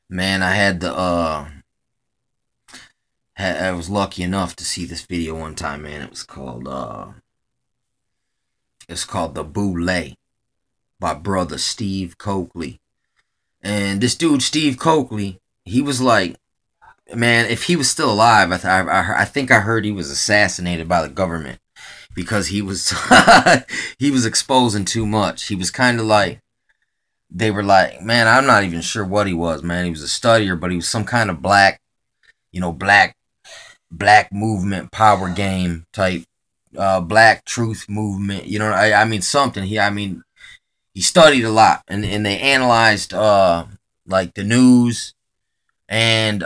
Man, I was lucky enough to see this video one time, man. It's called The Boule by brother Steve Coakley. And this dude, Steve Coakley, he was like, man, if he was still alive, I think I heard he was assassinated by the government because he was he was exposing too much. He was kind of like, they were like, man, I'm not even sure what he was, man. He was a studier, but he was some kind of black, black movement power game type, black truth movement. I mean something. He studied a lot, and they analyzed like the news, and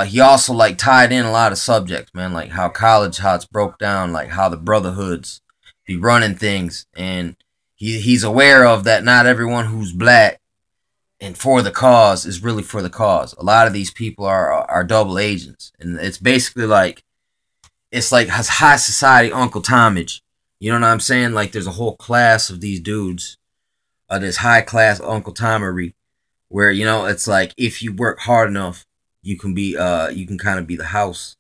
he also like tied in a lot of subjects, man, like how it's broke down, like how the brotherhoods be running things, and he's aware of that. Not everyone who's black and for the cause is really for the cause. A lot of these people are double agents, and it's basically like it's like high society Uncle Tomage. You know what I'm saying? Like there's a whole class of these dudes, this high class Uncle Tomery, where it's like if you work hard enough, you can kind of be the house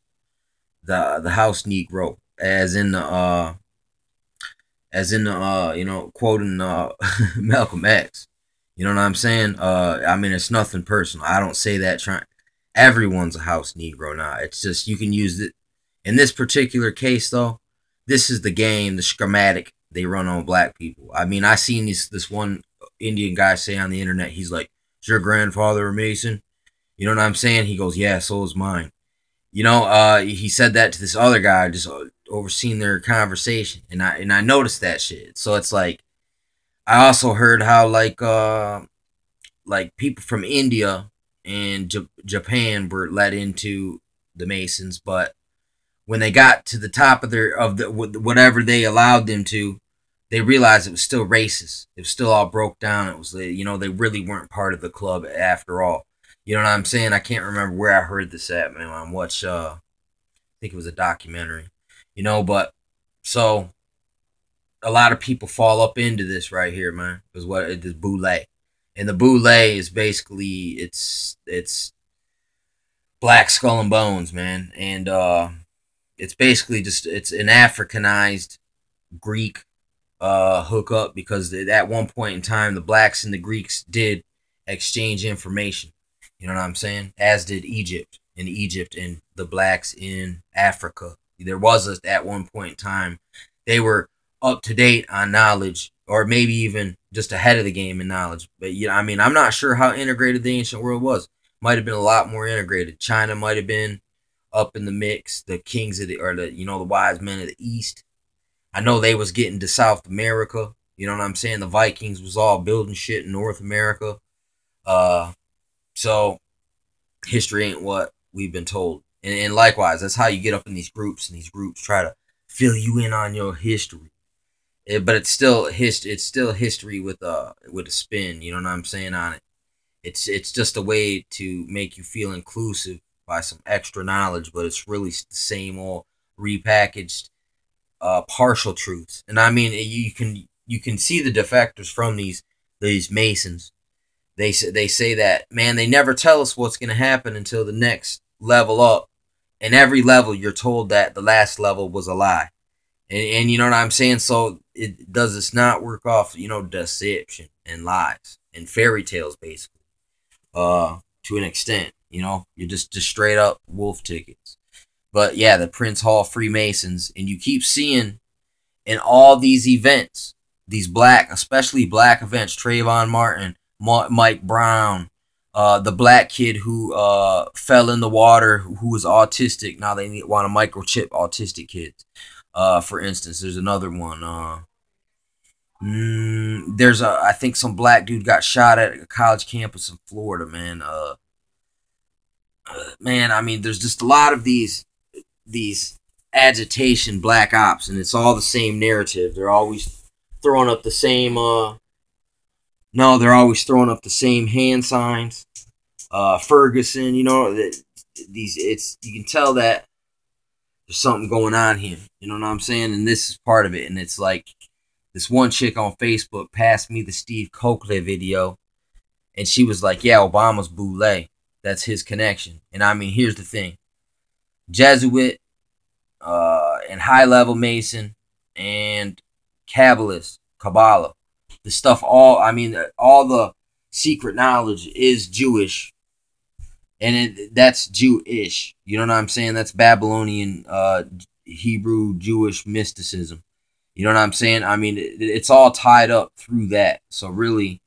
Negro, as in quoting Malcolm X. You know what I'm saying? I mean, it's nothing personal. I don't say that trying. Everyone's a house Negro now. It's just you can use it in this particular case, though. This is the game, the schematic they run on black people. I mean, I seen this one Indian guy say on the internet. He's like, "Is your grandfather a Mason?" You know what I'm saying? He goes, "Yeah, so is mine." He said that to this other guy, just overseeing their conversation, and I noticed that shit. So it's like I also heard how like people from India and Japan were let into the Masons, but when they got to the top of whatever they allowed them to, they realized it was still racist. It was still all broke down. It was they really weren't part of the club after all. You know what I'm saying? I can't remember where I heard this at, man. On I think it was a documentary. But so a lot of people fall up into this right here, man. Is what this boule, and the boule is basically it's black skull and bones, man, and it's basically just it's an Africanized Greek hookup because at one point in time the blacks and the Greeks did exchange information. You know what I'm saying? As did Egypt and the blacks in Africa. There was at one point in time they were up to date on knowledge, or maybe even just ahead of the game in knowledge. But I mean, I'm not sure how integrated the ancient world was. Might have been a lot more integrated. China might have been up in the mix. The kings of the wise men of the East. I know they was getting to South America. You know what I'm saying? The Vikings was all building shit in North America. So history ain't what we've been told. And likewise, that's how you get up in these groups, and these groups try to fill you in on your history. But it's still history with a spin. You know what I'm saying on it. It's just a way to make you feel inclusive by some extra knowledge, but it's really the same old repackaged partial truths. And I mean, you can see the defectors from these Masons. They say that, man, they never tell us what's going to happen until the next level up. And every level you're told that the last level was a lie. And you know what I'm saying? So this not work off, deception and lies and fairy tales, basically, to an extent. You're just straight up wolf tickets. But yeah, the Prince Hall Freemasons, and you keep seeing in all these events, these especially black events, Trayvon Martin, Mike Brown, the black kid who fell in the water, who was autistic. Now they want to microchip autistic kids. For instance, there's another one. I think some black dude got shot at a college campus in Florida, man. Man, I mean, there's just a lot of these agitation black ops, and it's all the same narrative. They're always throwing up the same. They're always throwing up the same hand signs. Ferguson, you can tell that there's something going on here. You know what I'm saying? And this is part of it. And it's like this one chick on Facebook passed me the Steve Coakley video, And she was like, yeah, Obama's Boule. That's his connection. And I mean, here's the thing. Jesuit, and high level Mason, and Kabbalist, Kabbalah. The stuff, all the secret knowledge is Jewish. And that's Jewish. You know what I'm saying? That's Babylonian, Hebrew, Jewish mysticism. You know what I'm saying? I mean, it's all tied up through that. So really,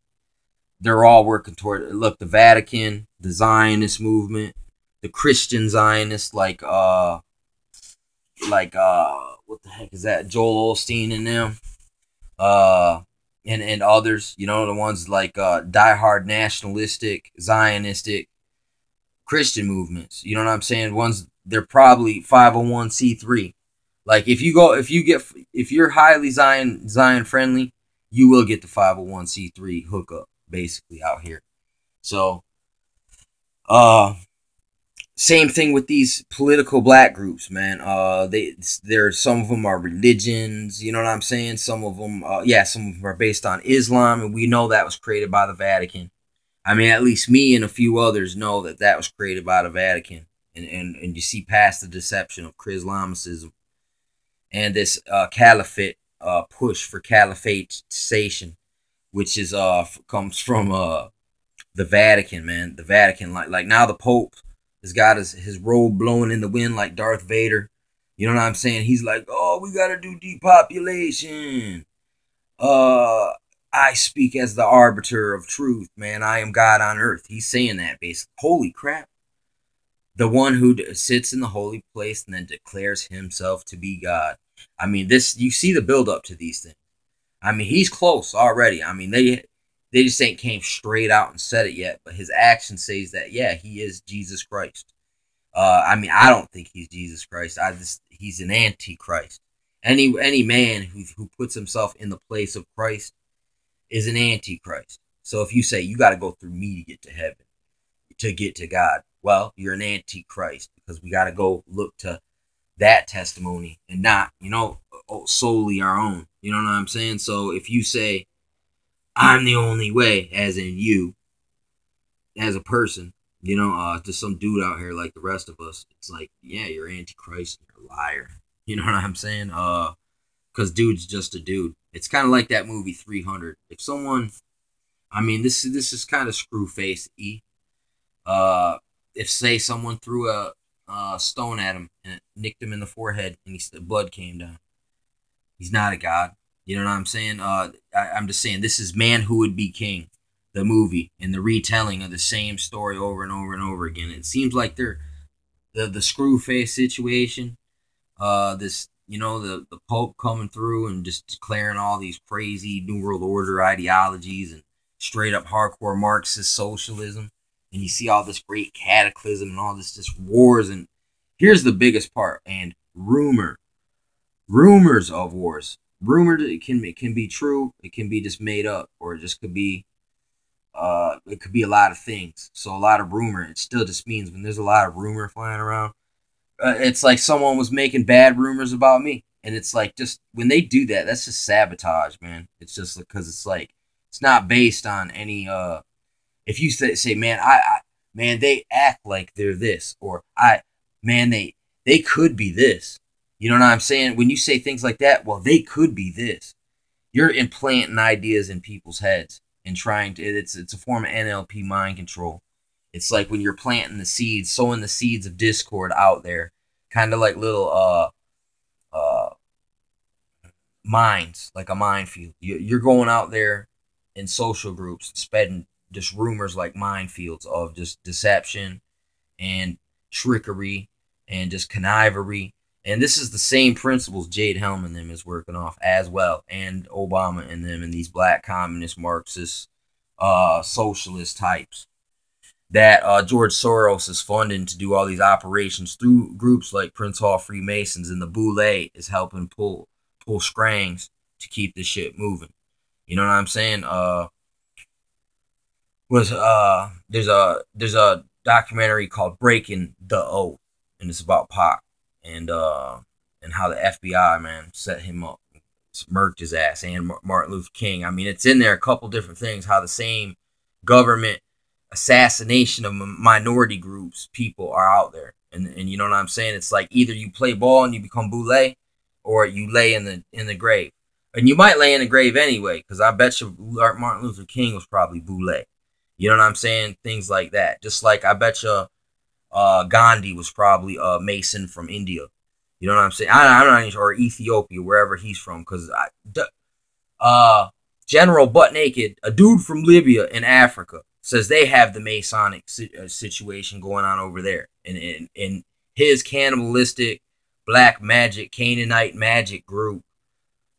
they're all working toward it. Look, the Vatican, the Zionist movement, the Christian Zionists, like what the heck is that? Joel Osteen and them, and others. You know, the ones like diehard nationalistic, Zionistic Christian movements. You know what I'm saying? Ones, they're probably 501c3. Like if you're highly Zion friendly, you will get the 501c3 hookup basically out here. So, same thing with these political black groups, man. There some of them are religions. You know what I'm saying? Some of them, some of them are based on Islam, and we know that was created by the Vatican. I mean, at least me and a few others know that was created by the Vatican, and you see past the deception of Islamicism and this caliphate push for caliphateization, which is comes from the Vatican, man. The Vatican, like now the Pope has got his robe blowing in the wind like Darth Vader. You know what I'm saying? He's like, oh, we gotta do depopulation. I speak as the arbiter of truth, man. I am God on earth. He's saying that basically. Holy crap. The one who sits in the holy place and then declares himself to be God. I mean, you see the build up to these things. I mean, he's close already. I mean, they just ain't came straight out and said it yet, but his action says that, yeah, he is Jesus Christ. I mean, I don't think he's Jesus Christ. He's an antichrist. Any man who puts himself in the place of Christ is an antichrist. So if you say you got to go through me to get to heaven, to get to God, well, you're an antichrist, because we got to go look to that testimony and not, solely our own. You know what I'm saying? So if you say I'm the only way, as in you, as a person, just some dude out here like the rest of us, it's like, yeah, you're antichrist, you're a liar. You know what I'm saying? Because dude's just a dude. It's kind of like that movie 300. If someone, I mean, this is kind of Screwface-y. If say someone threw a stone at him and it nicked him in the forehead and the blood came down, he's not a god. You know what I'm saying? I'm just saying, this is Man Who Would Be King, the movie, and the retelling of the same story over and over and over again. It seems like they're the Screwface situation. The Pope coming through and just declaring all these crazy New World Order ideologies and straight up hardcore Marxist socialism. And you see all this great cataclysm and all this just wars. And here's the biggest part, and rumors of wars. Rumored, it can be true, it can be just made up, or it just could be it could be a lot of things. So a lot of rumor, it still just means when there's a lot of rumor flying around, it's like someone was making bad rumors about me. And it's like, just when they do that, that's just sabotage, man. It's just because it's like, it's not based on any if you say man, man, they act like they're this, or they could be this. You know what I'm saying? When you say things like that, well, they could be this. You're implanting ideas in people's heads and trying to, it's a form of NLP mind control. It's like when you're planting the seeds, sowing the seeds of discord out there, kind of like little mines, like a minefield. You're going out there in social groups, spreading just rumors like minefields of just deception and trickery and just connivery. And this is the same principles Jade Helm and them is working off as well, and Obama and them, and these black communist Marxist socialist types that George Soros is funding to do all these operations through groups like Prince Hall Freemasons, and the Boule is helping pull strings to keep this shit moving. You know what I'm saying? There's a documentary called Breaking the Oath, and it's about Pac and how the FBI, man, set him up, murked his ass, and Martin Luther King. I mean, it's in there a couple different things, how the same government assassination of minority groups, people are out there. And you know what I'm saying? It's like either you play ball and you become boule, or you lay in the grave. And you might lay in the grave anyway, because I bet you Martin Luther King was probably boule. You know what I'm saying? Things like that. Just like I bet you Gandhi was probably a Mason from India. You know what I'm saying? I'm not even sure, or Ethiopia, wherever he's from, because General Butt Naked, a dude from Libya in Africa, says they have the Masonic situation going on over there. And his cannibalistic black magic, Canaanite magic group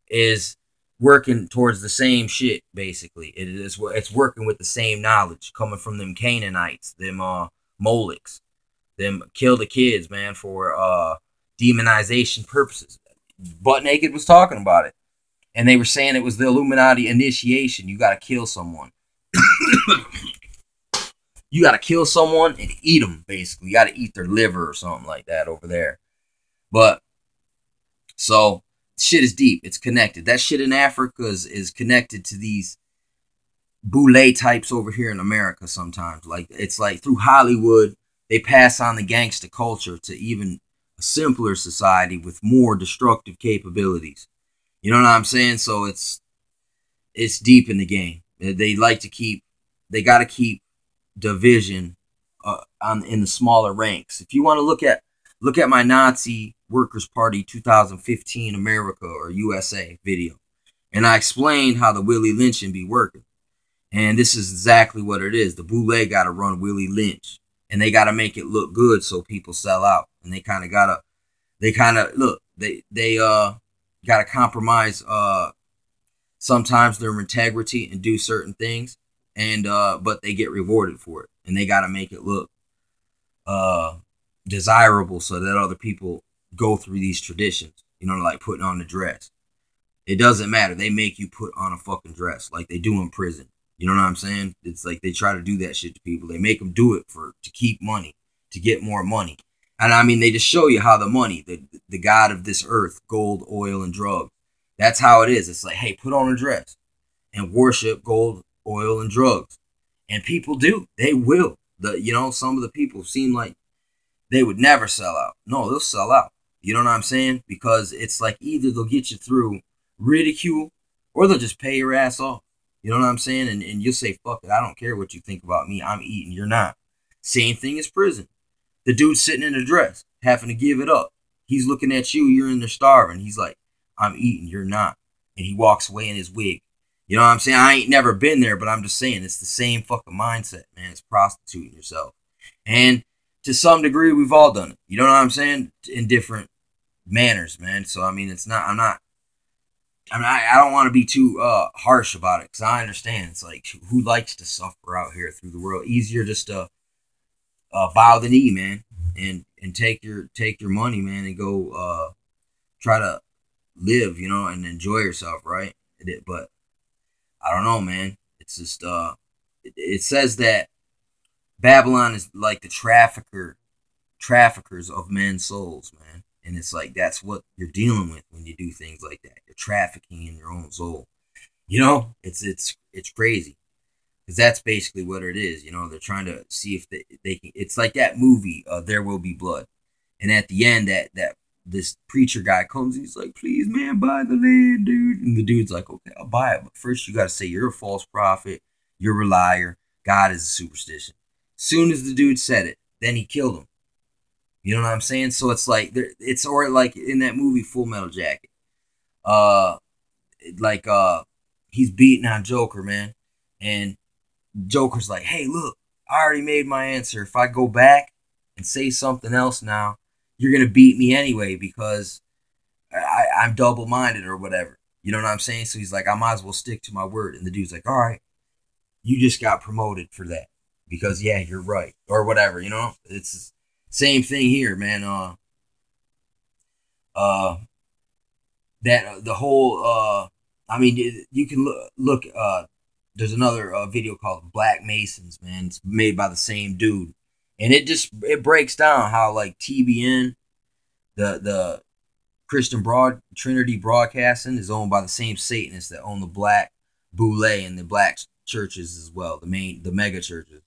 is working towards the same shit, basically. It's working with the same knowledge coming from them Canaanites, them Molochs, them kill the kids, man, for demonization purposes. Butt Naked was talking about it. And they were saying it was the Illuminati initiation. You got to kill someone. You got to kill someone and eat them, basically. You got to eat their liver or something like that over there. But, so, shit is deep. It's connected. That shit in Africa is connected to these boule types over here in America sometimes. Like, it's like through Hollywood, they pass on the gangster culture to even a simpler society with more destructive capabilities. You know what I'm saying? So it's deep in the game. They like to keep, they got to keep division in the smaller ranks. If you want to look at my Nazi Workers Party 2015 America or USA video, and I explained how the Willie Lynching be working. And this is exactly what it is. The boule got to run Willie Lynch, and they got to make it look good so people sell out. And they kind of got to compromise sometimes their integrity and do certain things, and but they get rewarded for it, and they got to make it look desirable so that other people go through these traditions, you know, like putting on the dress. It doesn't matter. They make you put on a fucking dress like they do in prison. You know what I'm saying? It's like they try to do that shit to people. They make them do it to keep money, to get more money. And I mean, they just show you how the money, the god of this earth, gold, oil, and drugs. That's how it is. It's like, hey, put on a dress and worship gold, oil, and drugs. And people do. They will. Some of the people seem like they would never sell out. No, they'll sell out. You know what I'm saying? Because it's like either they'll get you through ridicule or they'll just pay your ass off. You know what I'm saying? And you'll say, fuck it, I don't care what you think about me. I'm eating, you're not. Same thing as prison. The dude's sitting in a dress, having to give it up. He's looking at you, you're in there starving. He's like, I'm eating, you're not. And he walks away in his wig. You know what I'm saying? I ain't never been there, but I'm just saying it's the same fucking mindset, man. It's prostituting yourself. And to some degree, we've all done it. You know what I'm saying? In different manners, man. So, I mean, I don't want to be too harsh about it, because I understand. It's like, who likes to suffer out here through the world? Easier just to bow the knee, man, and take your money, man, and go try to live, you know, and enjoy yourself, right? But I don't know, man. It's just it says that Babylon is like the traffickers of men's souls, man. And it's like that's what you're dealing with when you do things like that. You're trafficking in your own soul. You know, it's crazy. Because that's basically what it is. You know, they're trying to see if they can. It's like that movie, There Will Be Blood. And at the end, that this preacher guy comes, he's like, please, man, buy the land, dude. And the dude's like, okay, I'll buy it. But first you got to say you're a false prophet. You're a liar. God is a superstition. Soon as the dude said it, then he killed him. You know what I'm saying? So it's like, or like in that movie, Full Metal Jacket. He's beating on Joker, man. And Joker's like, hey, look, I already made my answer. If I go back and say something else now, you're going to beat me anyway because I'm double-minded or whatever. You know what I'm saying? So he's like, I might as well stick to my word. And the dude's like, all right, you just got promoted for that because, yeah, you're right. Or whatever, you know? It's the same thing here, man. The whole, you can look there's another video called Black Masons, man. It's made by the same dude. And it breaks down how like TBN, the Christian Trinity Broadcasting is owned by the same Satanists that own the Black Boule and the Black churches as well, the mega churches.